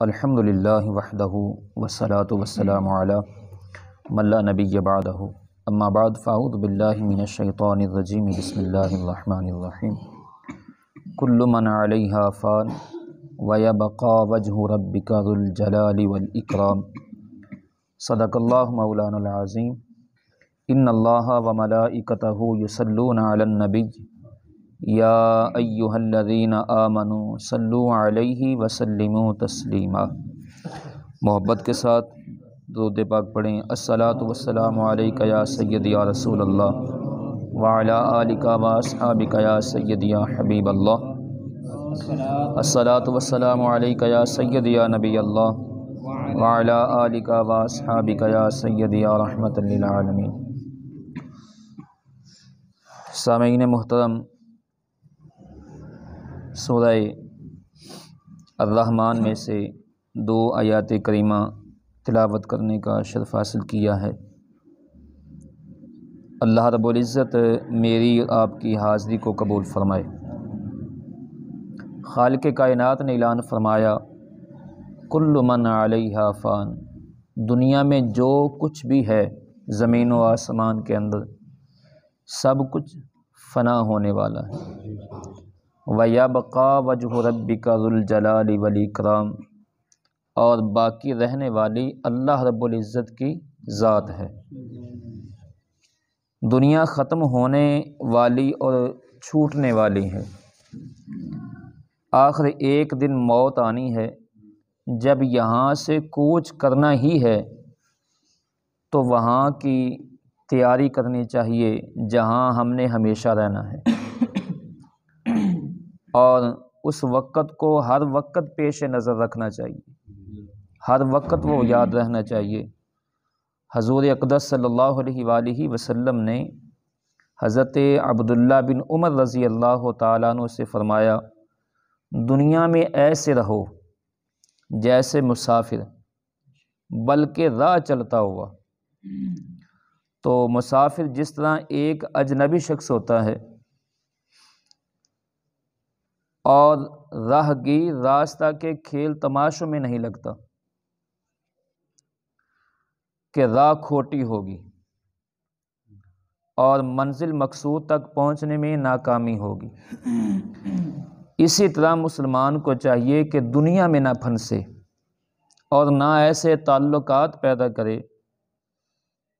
الحمد للہ وحدہ والصلاة والسلام علی من لا نبی بعدہ اما بعد فاعوذ باللہ من الشیطان الرجیم بسم اللہ الرحمن الرحیم کل من علیہا فان ویبقى وجہ ربک ذو الجلال والاکرام صدق اللہ مولانا العظیم ان اللہ وملائکتہ یصلون علی النبی یا ایہا الذین آمنوا صلوا علیہ وسلموا تسلیما۔ محبت کے ساتھ درود پاک پڑھیں۔ الصلاۃ والسلام علیک یا سیدی یا رسول اللہ وعلی آلک و اصحابک یا سیدی یا حبیب اللہ۔ الصلاۃ والسلام علیک یا سیدی یا نبی اللہ وعلی آلک و اصحابک یا سیدی یا رحمۃ للعالمین۔ سامعین محترم، سورہ الرحمن میں سے 2 آیات کریمہ تلاوت کرنے کا شرف حاصل کیا ہے۔ اللہ رب العزت میری اور آپ کی حاضری کو قبول فرمائے۔ خالق کائنات نے اعلان فرمایا کل من علیہا فان، دنیا میں جو کچھ بھی ہے زمین و آسمان کے اندر سب کچھ فنا ہونے والا ہے۔ وَيَبْقَى وَجْهُ رَبِّكَ ذُو الْجَلَالِ وَالْإِكْرَامِ، اور باقی رہنے والی اللہ رب العزت کی ذات ہے۔ دنیا ختم ہونے والی اور چھوٹنے والی ہے، آخر ایک دن موت آنی ہے۔ جب یہاں سے کوچ کرنا ہی ہے تو وہاں کی تیاری کرنی چاہیے جہاں ہم نے ہمیشہ رہنا ہے، اور اس وقت کو ہر وقت پیش نظر رکھنا چاہیے، ہر وقت وہ یاد رہنا چاہیے۔ حضور اقدس صلی اللہ علیہ وآلہ وسلم نے حضرت عبداللہ بن عمر رضی اللہ تعالیٰ عنہ سے فرمایا دنیا میں ایسے رہو جیسے مسافر، بلکہ راہ چلتا ہوا۔ تو مسافر جس طرح ایک اجنبی شخص ہوتا ہے اور راہگیر راستہ کے کھیل تماشوں میں نہیں لگتا کہ راہ کھوٹی ہوگی اور منزل مقصود تک پہنچنے میں ناکامی ہوگی، اسی طرح مسلمان کو چاہیے کہ دنیا میں نہ پھنسے اور نہ ایسے تعلقات پیدا کرے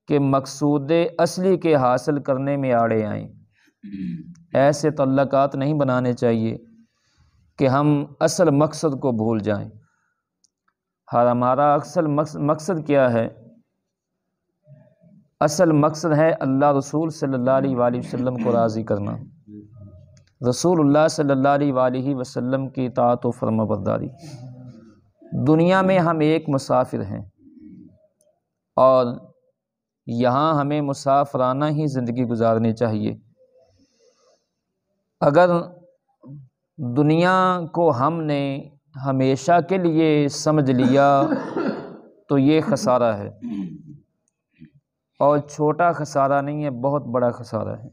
کہ مقصود اصلی کے حاصل کرنے میں آڑے آئیں۔ ایسے تعلقات نہیں بنانے چاہیے کہ ہم اصل مقصد کو بھول جائیں۔ ہمارا اصل مقصد کیا ہے؟ اصل مقصد ہے اللہ رسول صلی اللہ علیہ وآلہ وسلم کو راضی کرنا، رسول اللہ صلی اللہ علیہ وآلہ وسلم کی اطاعت و فرما برداری۔ دنیا میں ہم ایک مسافر ہیں اور یہاں ہمیں مسافرانہ ہی زندگی گزارنی چاہیے۔ اگر دنیا کو ہم نے ہمیشہ کے لیے سمجھ لیا تو یہ خسارہ ہے، اور چھوٹا خسارہ نہیں ہے، بہت بڑا خسارہ ہے۔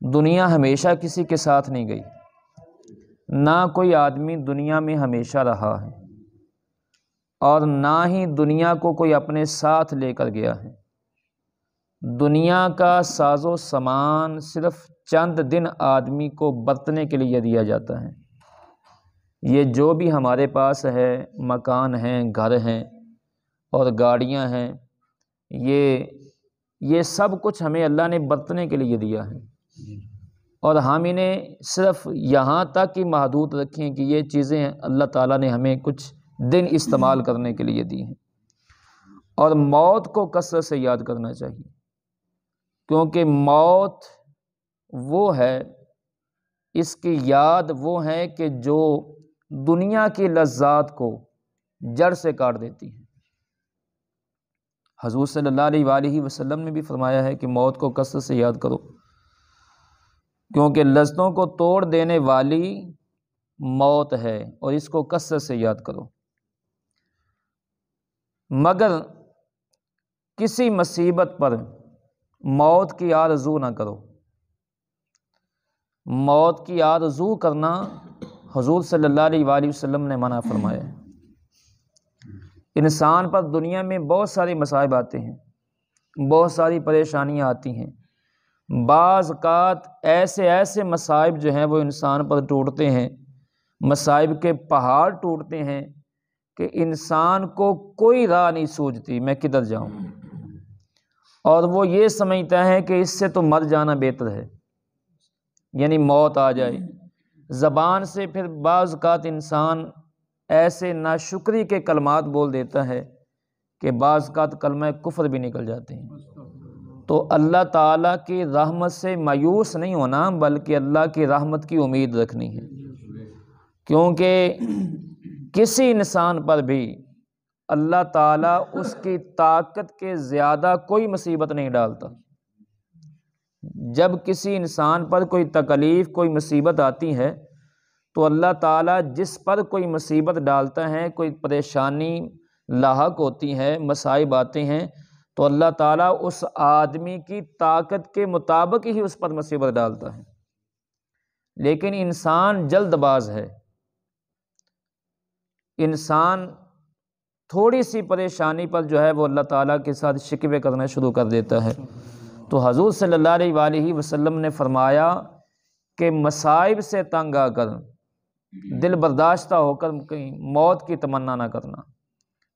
دنیا ہمیشہ کسی کے ساتھ نہیں گئی، نہ کوئی آدمی دنیا میں ہمیشہ رہا ہے، اور نہ ہی دنیا کو کوئی اپنے ساتھ لے کر گیا ہے۔ دنیا کا ساز و سامان صرف چند دن آدمی کو برتنے کے لیے دیا جاتا ہے۔ یہ جو بھی ہمارے پاس ہے، مکان ہیں، گھر ہیں اور گاڑیاں ہیں، یہ سب کچھ ہمیں اللہ نے برتنے کے لیے دیا ہے، اور ہم انہیں صرف یہاں تک ہی محدود رکھیں کہ یہ چیزیں اللہ تعالیٰ نے ہمیں کچھ دن استعمال کرنے کے لیے دی ہیں۔ اور موت کو کثرت سے یاد کرنا چاہیے، کیونکہ موت وہ ہے، اس کی یاد وہ ہے کہ جو دنیا کی لذات کو جڑ سے کاٹ دیتی ہے۔ حضور صلی اللہ علیہ وآلہ وسلم نے بھی فرمایا ہے کہ موت کو کثرت سے یاد کرو، کیونکہ لذتوں کو توڑ دینے والی موت ہے، اور اس کو کثرت سے یاد کرو۔ مگر کسی مصیبت پر موت کی آرزو نہ کرو۔ موت کی آرزو کرنا حضور صلی اللہ علیہ وآلہ وسلم نے منع فرمایا ہے۔ انسان پر دنیا میں بہت سارے مصائب آتے ہیں، بہت ساری پریشانیاں آتی ہیں، بعض اوقات ایسے مصائب جو ہیں وہ انسان پر ٹوٹتے ہیں، مصائب کے پہاڑ ٹوٹتے ہیں کہ انسان کو کوئی راہ نہیں سوچتی میں کدھر جاؤں، اور وہ یہ سمجھتا ہے کہ اس سے تو مر جانا بہتر ہے، یعنی موت آ جائے۔ زبان سے پھر بعض اوقات انسان ایسے ناشکری کے کلمات بول دیتا ہے کہ بعض اوقات کلمہ کفر بھی نکل جاتے ہیں۔ تو اللہ تعالیٰ کی رحمت سے مایوس نہیں ہونا بلکہ اللہ کی رحمت کی امید رکھنی ہے، کیونکہ کسی انسان پر بھی اللہ تعالیٰ اس کی طاقت کے زیادہ کوئی مصیبت نہیں ڈالتا۔ جب کسی انسان پر کوئی تکلیف کوئی مصیبت آتی ہے تو اللہ تعالیٰ جس پر کوئی مصیبت ڈالتا ہے، کوئی پریشانی لاحق ہوتی ہے، مصائب آتے ہیں، تو اللہ تعالیٰ اس آدمی کی طاقت کے مطابق ہی اس پر مصیبت ڈالتا ہے۔ لیکن انسان جلد باز ہے، انسان تھوڑی سی پریشانی پر جو ہے وہ اللہ تعالیٰ کے ساتھ شکوے کرنا شروع کر دیتا ہے۔ تو حضور صلی اللہ علیہ وآلہ وسلم نے فرمایا کہ مصائب سے تنگ آ کر دل برداشتہ ہو کر کہیں موت کی تمنا نہ کرنا۔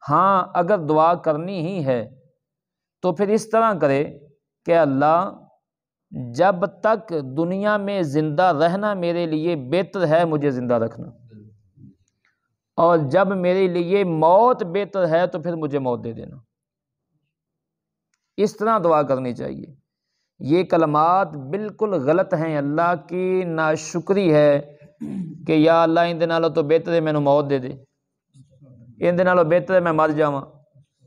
ہاں اگر دعا کرنی ہی ہے تو پھر اس طرح کرے کہ اللہ جب تک دنیا میں زندہ رہنا میرے لیے بہتر ہے مجھے زندہ رکھنا، اور جب میرے لیے موت بہتر ہے تو پھر مجھے موت دے دینا۔ اس طرح دعا کرنی چاہیے۔ یہ کلمات بالکل غلط ہیں، اللہ کی ناشکری ہے کہ یا اللہ ان دے نالوں تو بہتر ہے مینوں موت دے دے، ان دے نالوں بہتر ہے میں مر جاواں۔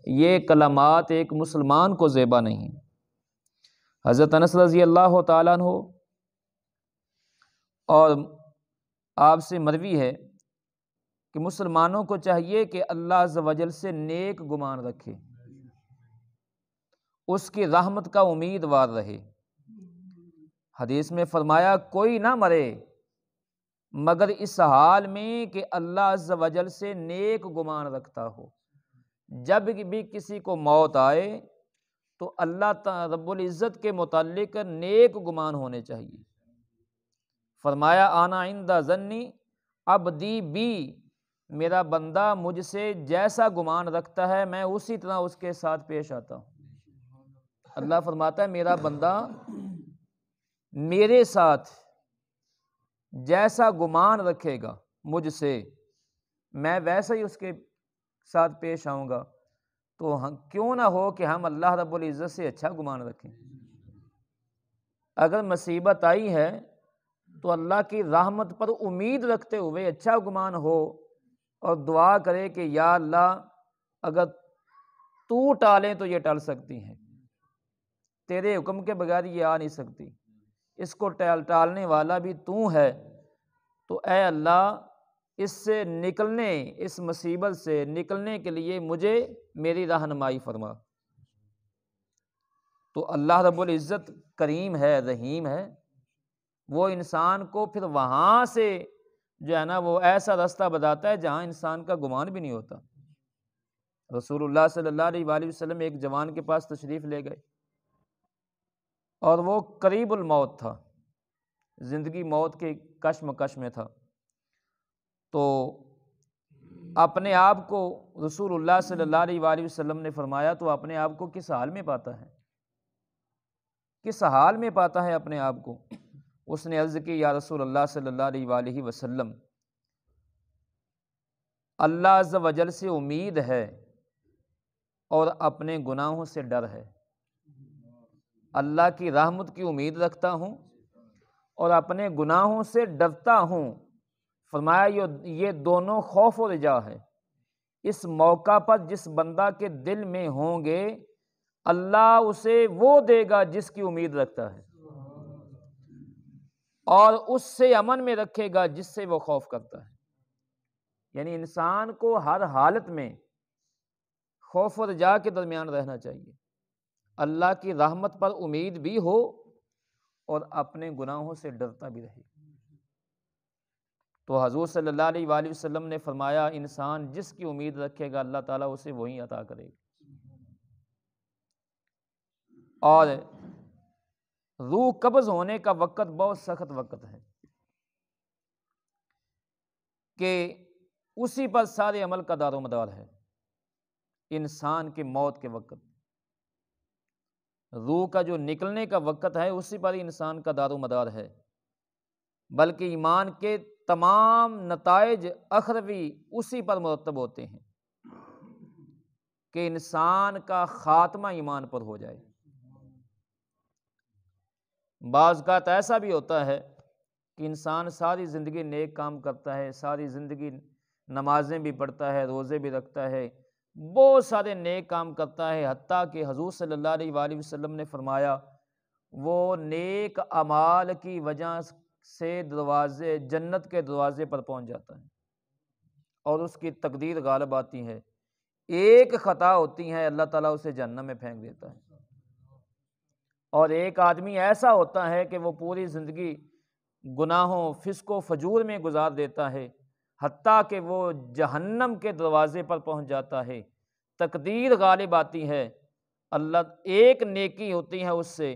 یہ کلمات ایک مسلمان کو زیبا نہیں ہیں۔ حضرت انس رضی اللہ تعالیٰ عنہ اور آپ سے مروی ہے کہ مسلمانوں کو چاہیے کہ اللہ عز و جل سے نیک گمان رکھے، اس کی رحمت کا امیدوار رہے۔ حدیث میں فرمایا کوئی نہ مرے مگر اس حال میں کہ اللہ عز و جل سے نیک گمان رکھتا ہو۔ جب بھی کسی کو موت آئے تو اللہ رب العزت کے متعلق نیک گمان ہونے چاہیے۔ فرمایا آنا عند ظنی عبدی بی، میرا بندہ مجھ سے جیسا گمان رکھتا ہے میں اسی طرح اس کے ساتھ پیش آتا ہوں۔ اللہ فرماتا ہے میرا بندہ میرے ساتھ جیسا گمان رکھے گا مجھ سے میں ویسا ہی اس کے ساتھ پیش آؤں گا۔ تو کیوں نہ ہو کہ ہم اللہ رب العزت سے اچھا گمان رکھیں۔ اگر مصیبت آئی ہے تو اللہ کی رحمت پر امید رکھتے ہوئے اچھا گمان ہو اور دعا کرے کہ یا اللہ اگر تو ٹالے تو یہ ٹل سکتی ہیں، تیرے حکم کے بغیر یہ آ نہیں سکتی، اس کو ٹالنے والا بھی تو ہے، تو اے اللہ اس سے نکلنے اس مصیبت سے نکلنے کے لیے مجھے میری رہنمائی فرما۔ تو اللہ رب العزت کریم ہے، رحیم ہے، وہ انسان کو پھر وہاں سے جو ہے نا وہ ایسا راستہ بتاتا ہے جہاں انسان کا گمان بھی نہیں ہوتا۔ رسول اللہ صلی اللہ علیہ وآلہ وسلم ایک جوان کے پاس تشریف لے گئے اور وہ قریب الموت تھا، زندگی موت کے کشمکش میں تھا۔ تو اپنے آپ کو رسول اللہ صلی اللہ علیہ وآلہ وسلم نے فرمایا تو اپنے آپ کو کس حال میں پاتا ہے، کس حال میں پاتا ہے اپنے آپ کو؟ اس نے عرض کی یا رسول اللہ صلی اللہ علیہ وآلہ وسلم اللہ عز و جل سے امید ہے اور اپنے گناہوں سے ڈر ہے۔ اللہ کی رحمت کی امید رکھتا ہوں اور اپنے گناہوں سے ڈرتا ہوں۔ فرمایا یہ دونوں خوف و رجا ہے۔ اس موقع پر جس بندہ کے دل میں ہوں گے اللہ اسے وہ دے گا جس کی امید رکھتا ہے، اور اس سے امن میں رکھے گا جس سے وہ خوف کرتا ہے۔ یعنی انسان کو ہر حالت میں خوف و رجا کے درمیان رہنا چاہیے، اللہ کی رحمت پر امید بھی ہو اور اپنے گناہوں سے ڈرتا بھی رہے۔ تو حضور صلی اللہ علیہ وآلہ وسلم نے فرمایا انسان جس کی امید رکھے گا اللہ تعالیٰ اسے وہی عطا کرے گا۔ اور روح قبض ہونے کا وقت بہت سخت وقت ہے کہ اسی پر سارے عمل کا دار و مدار ہے۔ انسان کے موت کے وقت روح کا جو نکلنے کا وقت ہے اسی پر انسان کا دار و مدار ہے، بلکہ ایمان کے تمام نتائج اخروی اسی پر مرتب ہوتے ہیں کہ انسان کا خاتمہ ایمان پر ہو جائے۔ بعض اوقات ایسا بھی ہوتا ہے کہ انسان ساری زندگی نیک کام کرتا ہے، ساری زندگی نمازیں بھی پڑھتا ہے، روزے بھی رکھتا ہے، بہت سارے نیک کام کرتا ہے، حتیٰ کہ حضور صلی اللہ علیہ وآلہ وسلم نے فرمایا وہ نیک اعمال کی وجہ سے دروازے جنت کے دروازے پر پہنچ جاتا ہے اور اس کی تقدیر غالب آتی ہے، ایک خطا ہوتی ہے اللہ تعالیٰ اسے جہنم میں پھینک دیتا ہے۔ اور ایک آدمی ایسا ہوتا ہے کہ وہ پوری زندگی گناہوں فسق و فجور میں گزار دیتا ہے، حتیٰ کہ وہ جہنم کے دروازے پر پہنچ جاتا ہے، تقدیر غالب آتی ہے، اللہ ایک نیکی ہوتی ہے اس سے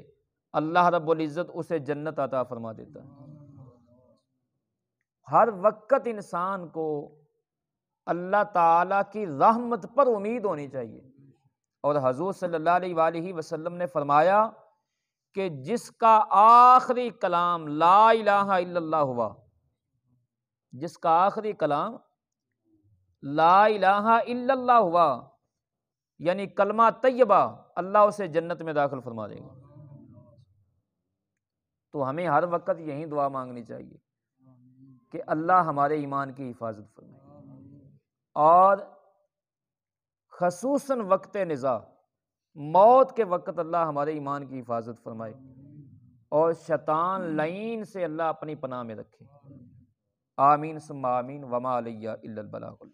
اللہ رب العزت اسے جنت عطا فرما دیتا ہے۔ ہر وقت انسان کو اللہ تعالیٰ کی رحمت پر امید ہونی چاہیے، اور حضور صلی اللہ علیہ وآلہ وسلم نے فرمایا کہ جس کا آخری کلام لا الہ الا اللہ ہوا، جس کا آخری کلام لا الہ الا اللہ ہوا یعنی کلمہ طیبہ، اللہ اسے جنت میں داخل فرما دے گا۔ تو ہمیں ہر وقت یہی دعا مانگنی چاہیے کہ اللہ ہمارے ایمان کی حفاظت فرمائے، اور خصوصاً وقت نزاع موت کے وقت اللہ ہمارے ایمان کی حفاظت فرمائے، اور شیطان لعین سے اللہ اپنی پناہ میں رکھے۔ آمین ثم آمین، وما علیہ الا البلاغ۔